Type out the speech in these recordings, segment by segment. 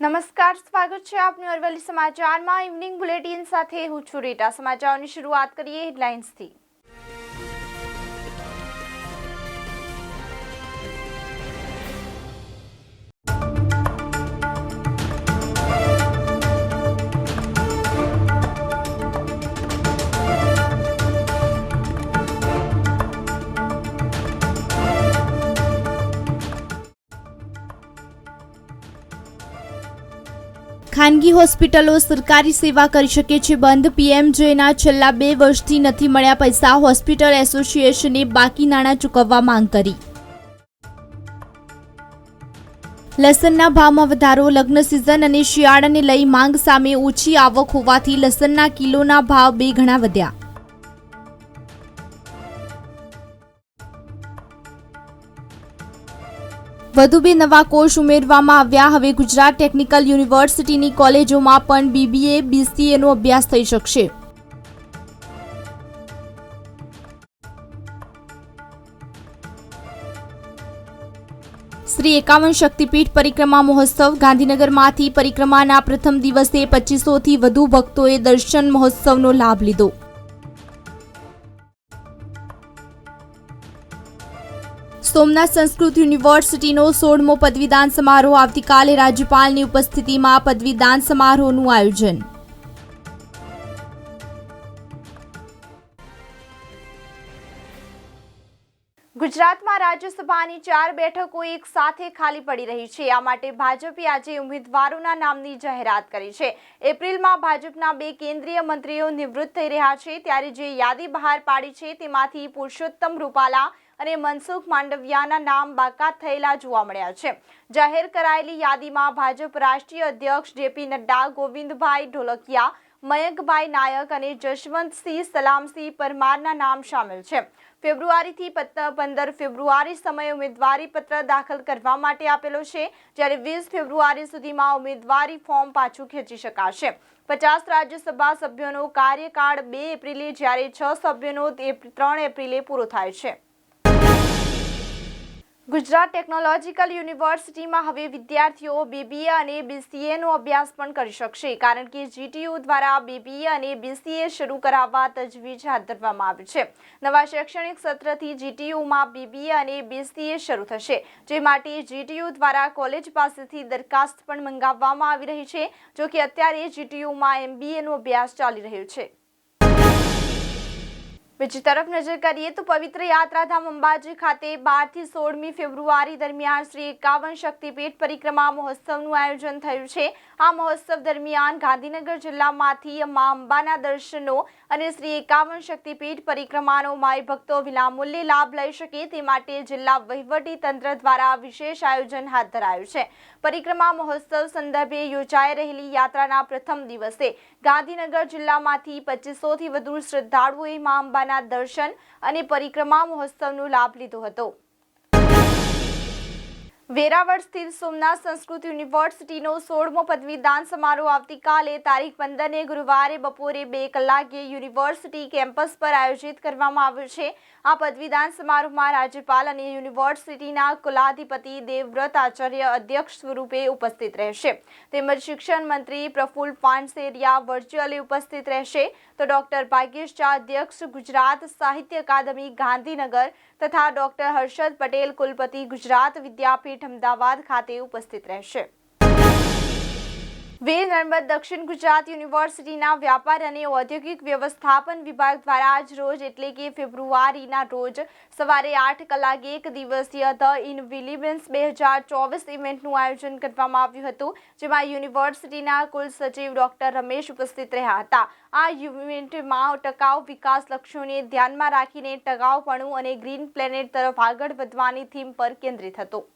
નમસ્કાર, સ્વાગત છે આપનું અરવલ્લી સમાચારમાં. ઇવનિંગ બુલેટિન સાથે હું છું રીટા. સમાચારોની શરૂઆત કરીએ હેડલાઇન્સથી. ખાનગી હોસ્પિટલો સરકારી સેવા કરી શકે છે બંધ. પીએમજેના છેલ્લા 2 વર્ષથી નથી મળ્યા પૈસા. હોસ્પિટલ એસોસિએશને બાકી નાણાં ચૂકવવા માંગ કરી. લસણના ભાવમાં વધારો. લગ્ન સિઝન અને શિયાળાને લઈ માંગ સામે ઓછી આવક હોવાથી લસણના કિલોના ભાવ 2 ગણા વધ્યા. વધુ 2 નવા કોર્સ ઉમેરવામાં આવ્યા. હવે ગુજરાત ટેકનિકલ યુનિવર્સિટીની કોલેજોમાં પણ બીબીએ, બીસીએનો અભ્યાસ થઈ શકશે. શ્રી 51 શક્તિપીઠ પરિક્રમા મહોત્સવ. ગાંધીનગરમાંથી પરિક્રમાના પ્રથમ દિવસે 2500થી વધુ ભક્તોએ દર્શન મહોત્સવનો લાભ લીધો. સોમનાથ સંસ્કૃત યુનિવર્સિટીનો 16મો પદવીદાન સમારોહ. આવતીકાલે રાજ્યપાલની ઉપસ્થિતિમાં પદવીદાન સમારોહનું આયોજન. ગુજરાતમાં રાજ્યસભાની 4 બેઠકો એક સાથે ખાલી પડી રહી છે. આ માટે ભાજપે આજે ઉમેદવારોના નામની જાહેરાત કરી છે. એપ્રિલમાં ભાજપના 2 કેન્દ્રીય મંત્રીઓ નિવૃત્ત થઈ રહ્યા છે, ત્યારે જે યાદી બહાર પાડી છે તેમાંથી પુરુષોત્તમ રૂપાલા અને મનસુખ માંડવિયાના નામ બાકાત થયેલા જોવા મળ્યા છે. જાહેર કરાયેલી યાદીમાં ભાજપ રાષ્ટ્રીય અધ્યક્ષ જેપી નડ્ડા, ગોવિંદભાઈ ઢોલકિયા, મયંકભાઈ નાયક અને જશવંતસિંહ સલામસિંહ પરમારના નામ સામેલ છે. ફેબ્રુઆરીથી 15 ફેબ્રુઆરી સમયે ઉમેદવારી પત્ર દાખલ કરવા માટે આપેલો છે, જ્યારે 20 ફેબ્રુઆરી સુધીમાં ઉમેદવારી ફોર્મ પાછું ખેંચી શકાશે. 50 રાજ્યસભા સભ્યોનો કાર્યકાળ 2 એપ્રિલે જ્યારે 6 સભ્યોનો 3 એપ્રિલે પૂરો થાય છે. ગુજરાત ટેકનોલોજીકલ યુનિવર્સિટીમાં હવે વિદ્યાર્થીઓ બીબીએ અને બીસીએનો અભ્યાસ પણ કરી શકશે, કારણ કે જીટીયુ દ્વારા બીબીએ અને બીસીએ શરૂ કરાવવા તજવીજ હાથ ધરવામાં આવી છે. નવા શૈક્ષણિક સત્રથી જીટીયુમાં બીબીએ અને બીસીએ શરૂ થશે, જે માટે જીટીયુ દ્વારા કોલેજ પાસેથી દરખાસ્ત પણ મંગાવવામાં આવી રહી છે. જો કે અત્યારે જીટીયુમાં એમબીએનો અભ્યાસ ચાલી રહ્યો છે. બીજી તરફ નજર કરીએ તો પવિત્ર યાત્રાધામ અંબાજી ખાતે 12 થી 16મી ફેબ્રુઆરી દરમિયાન શ્રી 51 શક્તિપીઠ પરિક્રમા મહોત્સવનું આયોજન થયું છે. આ મહોત્સવ દરમિયાન ગાંધીનગર જિલ્લામાંથી મા અંબાના દર્શનો અને શ્રી 51 શક્તિપીઠ પરિક્રમાનો માઈ ભક્તો વિનામૂલ્યે લાભ લઈ શકે તે માટે જિલ્લા વહીવટી તંત્ર દ્વારા વિશેષ આયોજન હાથ ધરાયું છે. પરિક્રમા મહોત્સવ સંદર્ભે યોજાઈ રહેલી યાત્રાના પ્રથમ દિવસે ગાંધીનગર જિલ્લામાંથી 2500થી વધુ શ્રદ્ધાળુઓએ મા અંબાના દર્શન અને પરિક્રમા મહોત્સવનો લાભ લીધો હતો. વેરાવળ સ્થિત સોમનાથ સંસ્કૃત યુનિવર્સિટીનો 16મો પદવીદાન સમારોહ આવતીકાલે તારીખ 15ને ગુરુવારે બપોરે 2 કલાકે યુનિવર્સિટી કેમ્પસ પર આયોજિત કરવામાં આવ્યો છે. આ પદવીદાન સમારોહમાં રાજ્યપાલ અને યુનિવર્સિટીના કુલાધિપતિ દેવવ્રત આચાર્ય અધ્યક્ષ સ્વરૂપે ઉપસ્થિત રહેશે, તેમજ શિક્ષણ મંત્રી પ્રફુલ્લ પાનસેરિયા વર્ચ્યુઅલી ઉપસ્થિત રહેશે, તો ડોક્ટર ભાગ્યેશ ઝા અધ્યક્ષ ગુજરાત સાહિત્ય અકાદમી ગાંધીનગર તથા ડોક્ટર હર્ષદ પટેલ કુલપતિ ગુજરાત વિદ્યાપીઠ અમદાવાદ ખાતે ઉપસ્થિત રહેશે. વીર નર્મદ દક્ષિણ ગુજરાત યુનિવર્સિટીના વ્યાપાર અને ઔદ્યોગિક વ્યવસ્થાપન વિભાગ દ્વારા આજ રોજ એટલે કે ફેબ્રુઆરીના રોજ સવારે 8 કલાકે 1 દિવસીય ધ ઇનવિલિબન્સ 2024 ઇવેન્ટનું આયોજન કરવામાં આવ્યું હતું, જેમાં યુનિવર્સિટીના કુલસચિવ ડોક્ટર રમેશ ઉપસ્થિત રહ્યા હતા. આ ઇવેન્ટમાં ટકાઉ વિકાસ લક્ષ્યોને ધ્યાનમાં રાખીને ટકાઉપણું અને ગ્રીન પ્લેનેટ તરફ આગળ વધવાની થીમ પર કેન્દ્રિત હતો.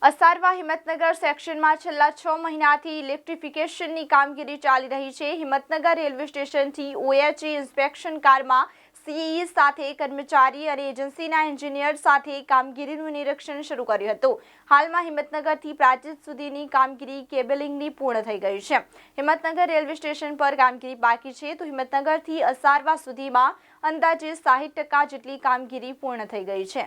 અસારવા હિંમતનગર સેક્શનમાં છેલ્લા 6 મહિનાથી ઇલેક્ટ્રિફિકેશનની કામગીરી ચાલી રહી છે. હિંમતનગર રેલવે સ્ટેશનથી ઓએચએ ઇન્સ્પેક્શન કારમાં સીઈ સાથે કર્મચારી અને એજન્સીના એન્જિનિયર સાથે કામગીરીનું નિરીક્ષણ શરૂ કર્યું હતું. હાલમાં હિંમતનગરથી પ્રાચીન સુધીની કામગીરી કેબલિંગની પૂર્ણ થઈ ગઈ છે. હિંમતનગર રેલવે સ્ટેશન પર કામગીરી બાકી છે, તો હિંમતનગરથી અસારવા સુધીમાં અંદાજે 60% જેટલી કામગીરી પૂર્ણ થઈ ગઈ છે.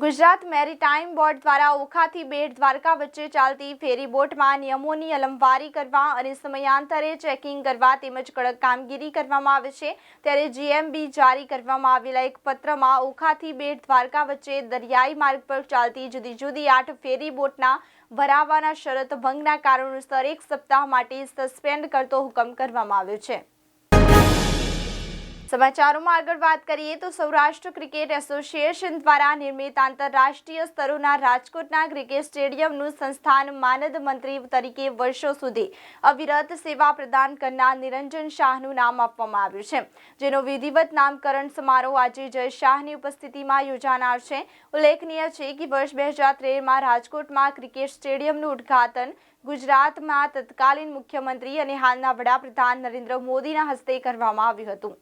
ગુજરાત મેરીટાઈમ બોર્ડ દ્વારા ઓખાથી બેટ દ્વારકા વચ્ચે ચાલતી ફેરી બોટમાં નિયમોની અલમવારી કરવા અને સમયાંતરે ચેકિંગ કરવા તેમજ કડક કામગીરી કરવામાં આવે છે ત્યારે જીએમબી જારી કરવામાં આવેલા એક પત્રમાં ઓખાથી બેટ દ્વારકા વચ્ચે દરિયાઈ માર્ગ પર ચાલતી જુદી જુદી 8 ફેરી બોટના ભરાવાના શરત ભંગના કારણોસર 1 સપ્તાહ માટે સસ્પેન્ડ કરતો હુકમ કરવામાં આવ્યો છે। સમાચારોમાં આગળ વાત કરીએ તો સૌરાષ્ટ્ર ક્રિકેટ એસોસિએશન દ્વારા નિર્મિત આંતરરાષ્ટ્રીય સ્તરોના રાજકોટના ક્રિકેટ સ્ટેડિયમનું સંસ્થાન માનદ મંત્રી તરીકે વર્ષો સુધી અવિરત સેવા પ્રદાન કરનાર નિરંજન શાહનું નામ આપવામાં આવ્યું છે, જેનો વિધિવત નામકરણ સમારોહ આજે જય શાહની ઉપસ્થિતિમાં યોજાનાર છે। ઉલ્લેખનીય છે કે વર્ષ 2013માં રાજકોટમાં ક્રિકેટ સ્ટેડિયમનું ઉદ્ઘાટન ગુજરાતમાં તત્કાલીન મુખ્યમંત્રી અને હાલના વડાપ્રધાન નરેન્દ્ર મોદીના હસ્તે કરવામાં આવ્યું હતું।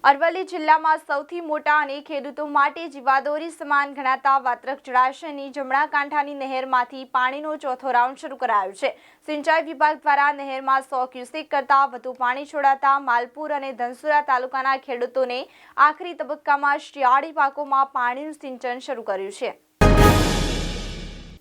અરવલ્લી જિલ્લામાં સૌથી મોટા અને ખેડૂતો માટે જીવાદોરી સમાન ગણાતા વાત્રક જળાશયની જમણા કાંઠાની નહેરમાંથી પાણીનો ચોથો રાઉન્ડ શરૂ કરાયો છે। સિંચાઈ વિભાગ દ્વારા નહેરમાં 100 ક્યુસેક કરતાં વધુ પાણી છોડાતા માલપુર અને ધનસુરા તાલુકાના ખેડૂતોને આખરી તબક્કામાં શિયાળી પાકોમાં પાણીનું સિંચન શરૂ કર્યું છે।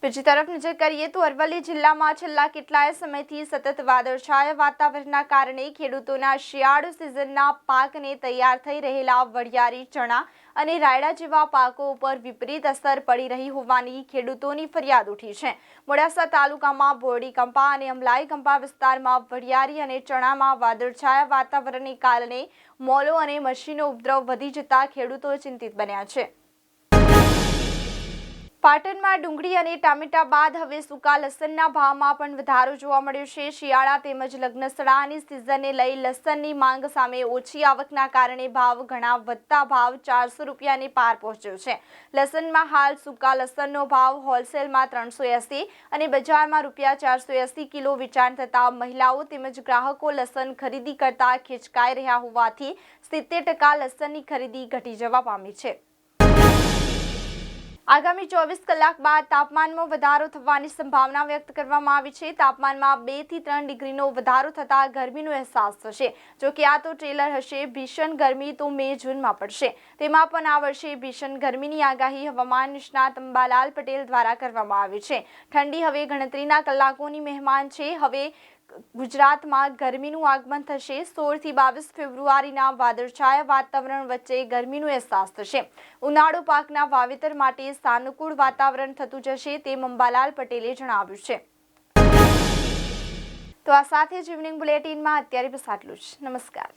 બીજી તરફ નજર કરીએ તો અરવલ્લી જિલ્લામાં છેલ્લા કેટલાય સમયથી સતત વાદળછાયા વાતાવરણના કારણે ખેડૂતોના શિયાળુ સિઝનના પાકને તૈયાર થઈ રહેલા વરિયાળી, ચણા અને રાયડા જેવા પાકો ઉપર વિપરીત અસર પડી રહી હોવાની ખેડૂતોની ફરિયાદ ઉઠી છે। મોડાસા તાલુકામાં બોરડી કંપા અને અમલાઈ કંપા વિસ્તારમાં વરિયાળી અને ચણામાં વાદળછાયા વાતાવરણને કારણે મોલો અને મચ્છીનો ઉપદ્રવ વધી જતા ખેડૂતો ચિંતિત બન્યા છે। પાટણમાં ડુંગળી અને ટામેટા બાદ હવે સૂકા લસણના ભાવમાં પણ વધારો જોવા મળ્યો છે। શિયાળા તેમજ લગ્નસરાની સિઝનને લઈ લસણની માંગ સામે ઓછી આવકના કારણે ભાવ ઘણા વધતા ભાવ 400 રૂપિયાને પાર પહોંચ્યો છે। લસણમાં હાલ સૂકા લસણનો ભાવ હોલસેલમાં 380 અને બજારમાં ₹480 કિલો વેચાણ થતા મહિલાઓ તેમજ ગ્રાહકો લસણ ખરીદી કરતા ખેંચકાઈ રહ્યા હોવાથી 70% લસણની ખરીદી ઘટી જવા પામી છે। આગામી 24 કલાક બાદ તાપમાનમાં વધારો થવાની સંભાવના વ્યક્ત કરવામાં આવી છે। તાપમાનમાં 2 થી 3 ડિગ્રીનો વધારો થતાં ગરમીનો અહેસાસ થશે। જો કે આ તો ટ્રેલર હશે। ભીષણ ગરમી તો મે જૂનમાં પડશે, તેમાં પણ આ વર્ષે ભીષણ ગરમીની આગાહી હવામાન નિષ્ણાત અંબાલાલ પટેલ દ્વારા કરવામાં આવી છે। ઠંડી હવે ગણતરીના કલાકોની મહેમાન છે। હવે ગુજરાતમાં ગરમીનું આગમન થશે। 16 થી 22 ફેબ્રુઆરીના વાદળછાયા વાતાવરણ વચ્ચે ગરમીનો અહેસાસ થશે। ઉનાળુ પાકના વાવેતર માટે સાનુકૂળ વાતાવરણ થતું જશે તેમ અંબાલાલ પટેલે જણાવ્યું છે। તો આ સાથે જ ઇવનિંગ બુલેટિનમાં અત્યારે બસ આટલું જ। નમસ્કાર।